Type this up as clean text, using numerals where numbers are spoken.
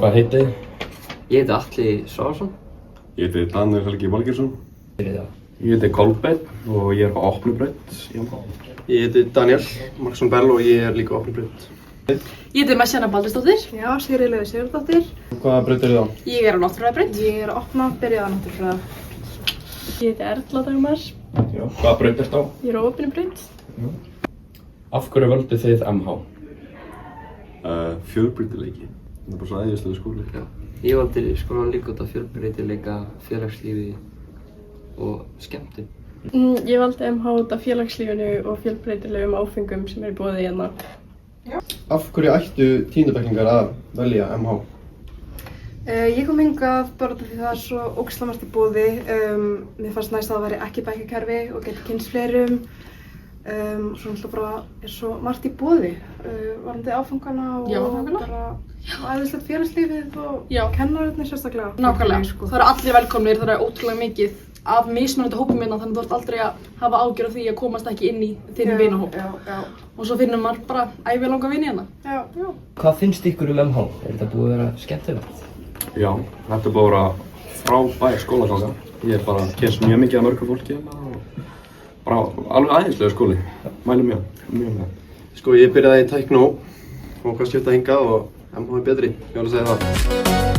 Hvað heitið þið? Ég heiti Atli Svavarsson. Ég heiti Daniel Helgi Valgeirsson. Ég heiti Kolbeinn og ég er á Opnubraut í MH. Ég heiti Daniel Marksson Bell og ég er líka á Opnubraut. Ég heiti Messjana Baldursdóttir. Já, Sigríður Sigurðardóttir. Hvaða braut eru þið á? Ég er á Náttúrufræðibraut. Ég er að opna, byrjaði á náttúrufræða. Ég heiti Erla Dagmar. Já. Hvaða braut ertu á? Ég er á Opnubraut. Af hverju völdu þið MH? Fjölbreytileiki. Það er bara svo æðislega skóli. Já. Ég valdi skólann líka út af fjölbreytileika, félagslífi og skemmtun. Ég valdi MH út af félagslífinu og fjölbreytilegum áfengum sem er í boði hérna. Af hverju ættu tíundabekkingar að velja MH? Ég kom hingað bara út af því það er svo ógeðslega margt í boði. Mér fannst næst að það væri ekki bekkjakerfi og geti kynnst fleirum. Svo náttúrulega bara er svo margt í boði. Varandi áfangana og bara æðislegt félagslífið og kennararnir sérstaklega. Nákvæmlega. Sko. Það eru allir velkomnir, það er ótrúlega mikið af mismunandi hópum hérna, þannig að þú ert aldrei að hafa ágjör af því að komast ekki inn í þinn vinahóp. Já. Og svo finnur maður bara ævi langa vini hérna. Já. Hvað finnst ykkur MH? Er þetta búið að vera skemmtilegt? Já, þetta er búið að vera frábær skólaganga. Ég er bara kynnst mjög mikið af mörgu fólki hérna og bara alveg æðislega skóli. Mælum mjög. Sko, ég byrjaði í tæknó og hvað skipta hingað og MH er betri, ég var að segja það.